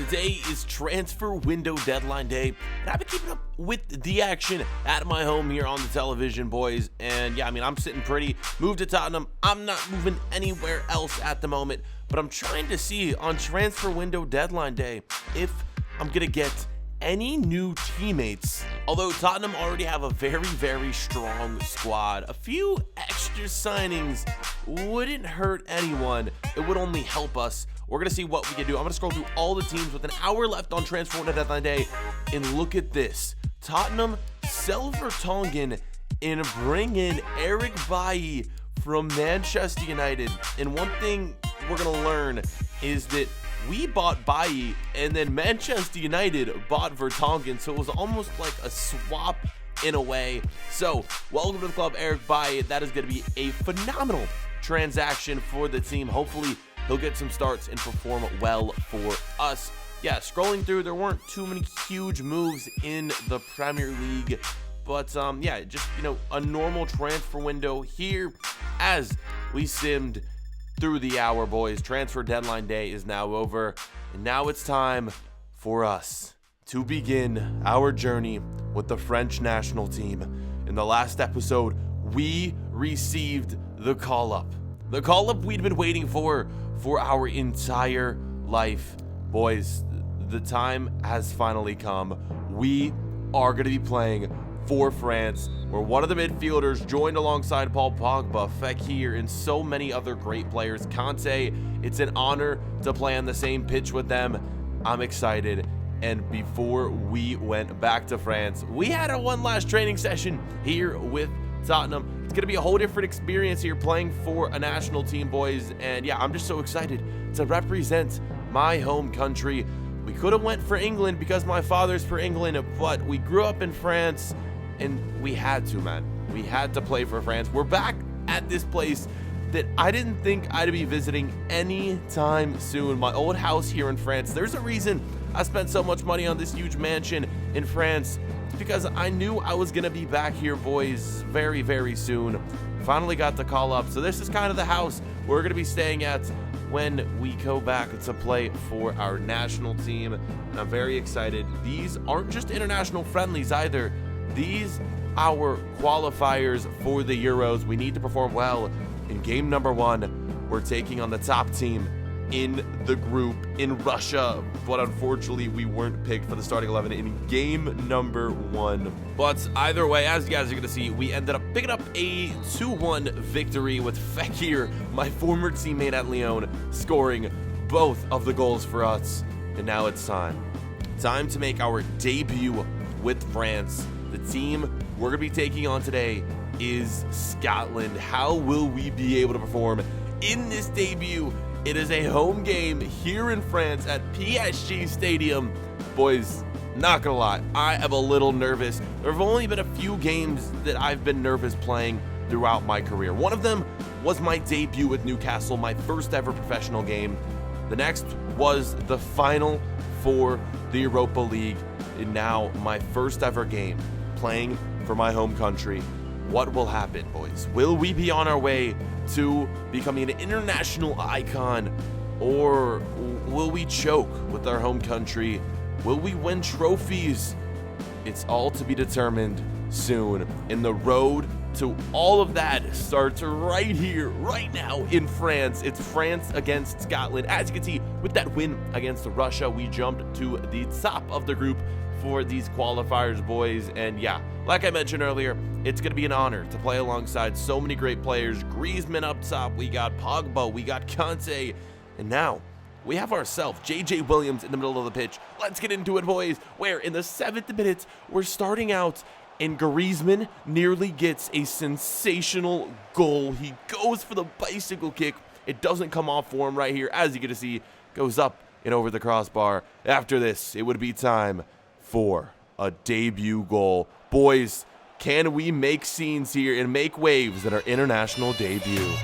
Today is transfer window deadline day, and I've been keeping up with the action at my home here on the television, boys. And yeah, I'm sitting pretty. Moved to Tottenham. I'm not moving anywhere else at the moment, but I'm trying to see on transfer window deadline day if I'm gonna get any new teammates. Although Tottenham already have a very strong squad, a few extra signings wouldn't hurt anyone. It would only help us. We're going to see what we can do. I'm going to scroll through all the teams with an hour left on transfer window deadline day, and look at this. Tottenham sell Vertonghen and bring in Eric Bailly from Manchester United. And one thing we're going to learn is that we bought Bailly and then Manchester United bought Vertonghen, so it was almost like a swap in a way. So welcome to the club, Eric Bailly. That is going to be a phenomenal transaction for the team. Hopefully he'll get some starts and perform well for us. Yeah, scrolling through, there weren't too many huge moves in the Premier League, but yeah, just a normal transfer window here as we simmed through the hour, boys. Transfer deadline day is now over, and now it's time for us to begin our journey with the French national team. In the last episode, we received the call-up. The call-up we'd been waiting for our entire life. Boys, the time has finally come. We are going to be playing for France, where one of the midfielders joined alongside Paul Pogba, Fekir, and so many other great players. Kante, it's an honor to play on the same pitch with them. I'm excited. And before we went back to France, we had our one last training session here with Tottenham. It's going to be a whole different experience here playing for a national team, boys. And yeah, I'm just so excited to represent my home country. We could have went for England because my father's for England, but we grew up in France and we had to, man. We had to play for France. We're back at this place that I didn't think I'd be visiting anytime soon. My old house here in France. There's a reason I spent so much money on this huge mansion in France. It's because I knew I was going to be back here, boys, very soon. Finally got the call up. So this is kind of the house we're going to be staying at when we go back to play for our national team. And I'm very excited. These aren't just international friendlies either. These are qualifiers for the Euros. We need to perform well. In game number 1, we're taking on the top team in the group in Russia, but unfortunately we weren't picked for the starting 11 in game number 1. But either way, as you guys are going to see, we ended up picking up a 2-1 victory with Fekir, my former teammate at Lyon, scoring both of the goals for us. And now it's time to make our debut with France. The team we're going to be taking on today is Scotland. How will we be able to perform in this debut? It is a home game here in France at PSG Stadium. Boys, not gonna lie, I am a little nervous. There have only been a few games that I've been nervous playing throughout my career. One of them was my debut with Newcastle, my first ever professional game. The next was the final for the Europa League, and now my first ever game playing for my home country. What will happen, boys? Will we be on our way to becoming an international icon, or will we choke with our home country? Will we win trophies? It's all to be determined soon. And the road to all of that starts right here, right now in France. It's France against Scotland. As you can see, with that win against Russia, we jumped to the top of the group for these qualifiers, boys. And yeah, like I mentioned earlier, it's going to be an honor to play alongside so many great players. Griezmann up top, we got Pogba, we got Kante, and now we have ourselves JJ Williams in the middle of the pitch. Let's get into it, boys, where in the 7th minute, we're starting out, and Griezmann nearly gets a sensational goal. He goes for the bicycle kick. It doesn't come off for him right here, as you get to see, goes up and over the crossbar. After this, it would be time for a debut goal. Boys, can we make scenes here and make waves in our international debut?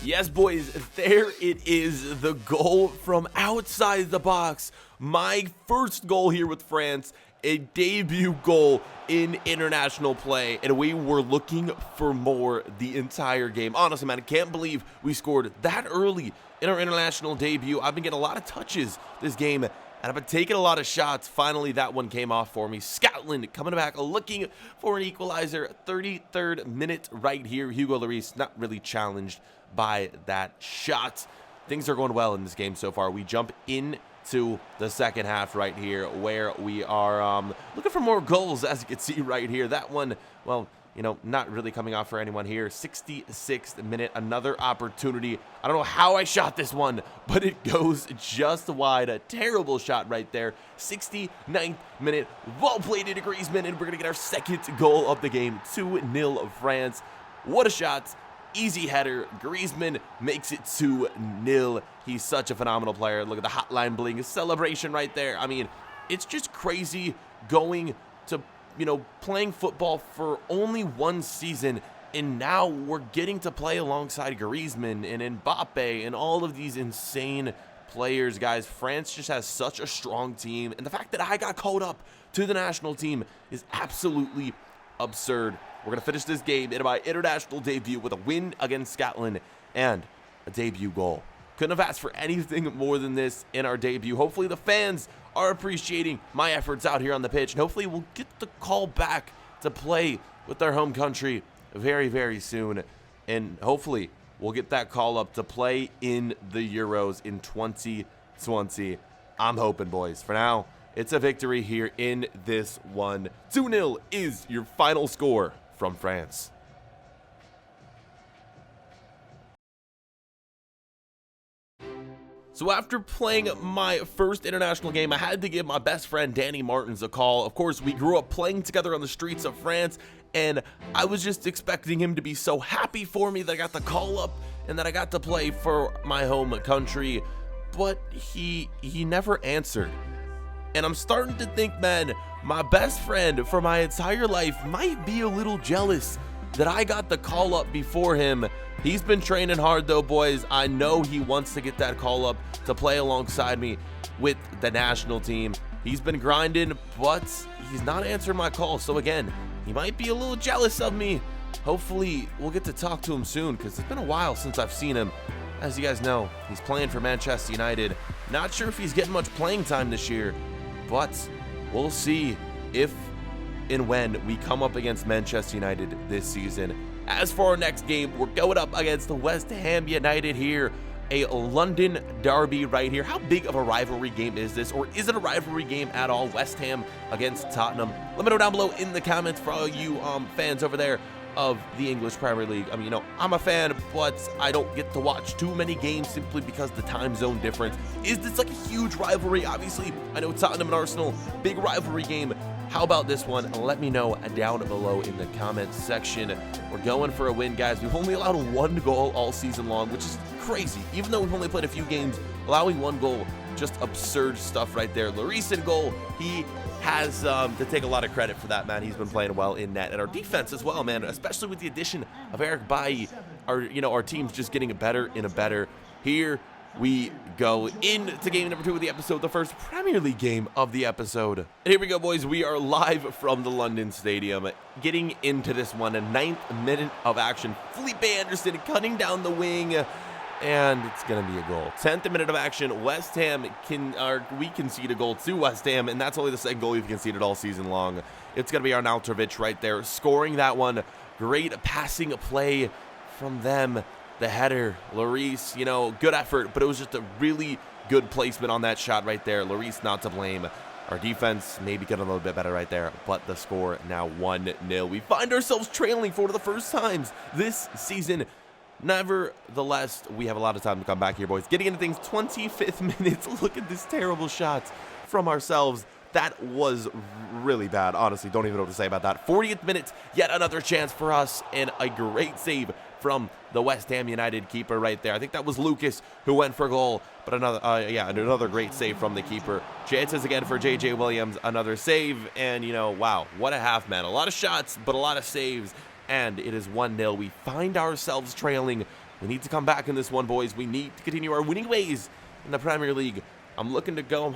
Yes, boys, there it is, the goal from outside the box. My first goal here with France, a debut goal in international play, and we were looking for more the entire game. Honestly, man, I can't believe we scored that early in our international debut. I've been getting a lot of touches this game, and I've been taking a lot of shots. Finally, that one came off for me. Scotland coming back, looking for an equalizer. 33rd minute right here. Hugo Lloris not really challenged by that shot. Things are going well in this game so far. We jump into the second half right here, where we are looking for more goals, as you can see right here. That one, well, you know, not really coming off for anyone here. 66th minute, another opportunity. I don't know how I shot this one, but it goes just wide. A terrible shot right there. 69th minute, well played into Griezmann, and we're going to get our second goal of the game. 2-0 France. What a shot. Easy header. Griezmann makes it 2-0. He's such a phenomenal player. Look at the hotline bling celebration right there. I mean, it's just crazy going to, you know, playing football for only one season, and now we're getting to play alongside Griezmann and Mbappe and all of these insane players, guys. France just has such a strong team, and the fact that I got called up to the national team is absolutely absurd. We're going to finish this game in my international debut with a win against Scotland and a debut goal. Couldn't have asked for anything more than this in our debut. Hopefully the fans are appreciating my efforts out here on the pitch, and hopefully we'll get the call back to play with our home country very, very soon. And hopefully we'll get that call up to play in the Euros in 2020. I'm hoping, boys. For now, it's a victory here in this one. 2-0 is your final score from France. So after playing my first international game, I had to give my best friend Danny Martins a call. Of course, we grew up playing together on the streets of France, and I was just expecting him to be so happy for me that I got the call up and that I got to play for my home country, but he never answered. And I'm starting to think, man, my best friend for my entire life might be a little jealous that I got the call up before him. He's been training hard though, boys. I know he wants to get that call up to play alongside me with the national team. He's been grinding, but he's not answering my call. So again, he might be a little jealous of me. Hopefully we'll get to talk to him soon, because it's been a while since I've seen him. As you guys know, he's playing for Manchester United. Not sure if he's getting much playing time this year, but we'll see if and when we come up against Manchester United this season. As for our next game, we're going up against the West Ham United here. A London derby right here. How big of a rivalry game is this? Or is it a rivalry game at all? West Ham against Tottenham. Let me know down below in the comments for all you fans over there of the English Premier League. I mean, you know, I'm a fan, but I don't get to watch too many games simply because the time zone difference. Is this like a huge rivalry? Obviously, I know Tottenham and Arsenal, big rivalry game. How about this one? Let me know down below in the comments section. We're going for a win, guys. We've only allowed one goal all season long, which is crazy. Even though we've only played a few games, allowing one goal, just absurd stuff right there. Lloris in goal, he has to take a lot of credit for that, man. He's been playing well in net, and our defense as well, man. Especially with the addition of Eric Bailly, our team's just getting better and better. Here we go into game number 2 of the episode, the first Premier League game of the episode. And here we go, boys. We are live from the London Stadium, getting into this one. A 9th minute of action. Felipe Anderson cutting down the wing, and it's going to be a goal. 10th minute of action. West Ham we concede a goal to West Ham, and that's only the second goal we've conceded all season long. It's going to be Arnautovic right there, scoring that one. Great passing play from them. The header, Lloris, you know, good effort, but it was just a really good placement on that shot right there. Lloris not to blame. Our defense maybe getting a little bit better right there, but the score now 1-0. We find ourselves trailing for one of the first times this season. Nevertheless, we have a lot of time to come back here, boys. Getting into things, 25th minute. Look at this terrible shot from ourselves. That was really bad. Honestly, don't even know what to say about that. 40th minute, yet another chance for us, and a great save from the West Ham United keeper right there. I think that was Lucas who went for goal, but another great save from the keeper. Chances again for JJ Williams, another save, and you know, wow, what a half, man. A lot of shots, but a lot of saves, and it is 1-0. We find ourselves trailing We need to come back in this one, boys. We need to continue our winning ways in the Premier League. I'm looking to come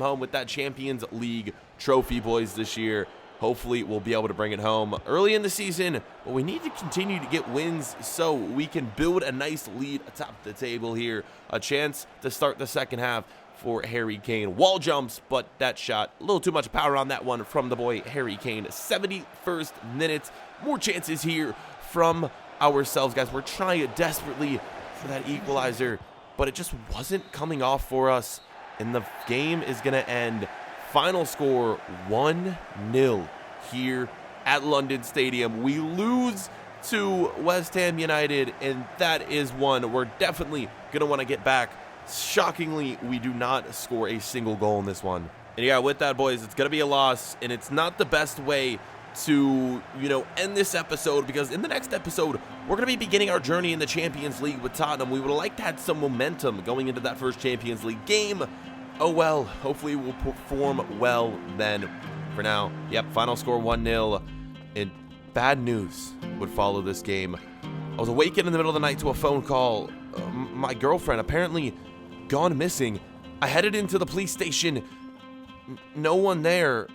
home with that Champions League trophy, boys, this year. Hopefully, we'll be able to bring it home early in the season, but we need to continue to get wins so we can build a nice lead atop the table here. A chance to start the second half for Harry Kane. Wall jumps, but that shot, a little too much power on that one from the boy Harry Kane. 71st minute. More chances here from ourselves, guys. We're trying desperately for that equalizer, but it just wasn't coming off for us, and the game is going to end. Final score 1-0 here at London Stadium. We lose to West Ham United, and that is one we're definitely going to want to get back. Shockingly, we do not score a single goal in this one. And yeah, with that, boys, it's going to be a loss, and it's not the best way to, end this episode, because in the next episode, we're going to be beginning our journey in the Champions League with Tottenham. We would like to have some momentum going into that first Champions League game. Oh well, hopefully we'll perform well then. For now, yep, final score 1-0, and bad news would follow this game. I was awakened in the middle of the night to a phone call. My girlfriend apparently gone missing. I headed into the police station. No one there.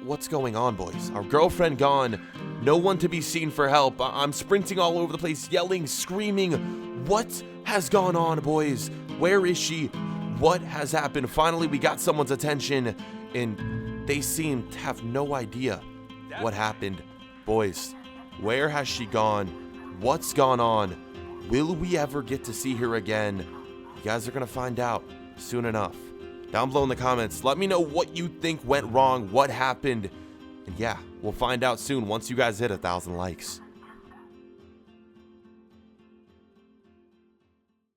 What's going on, boys? Our girlfriend gone. No one to be seen for help. I'm sprinting all over the place, yelling, screaming. What has gone on, boys? Where is she? What has happened? Finally, we got someone's attention, and they seem to have no idea what happened. Boys, where has she gone? What's gone on? Will we ever get to see her again? You guys are going to find out soon enough. Down below in the comments, let me know what you think went wrong, what happened. And yeah, we'll find out soon once you guys hit 1,000 likes.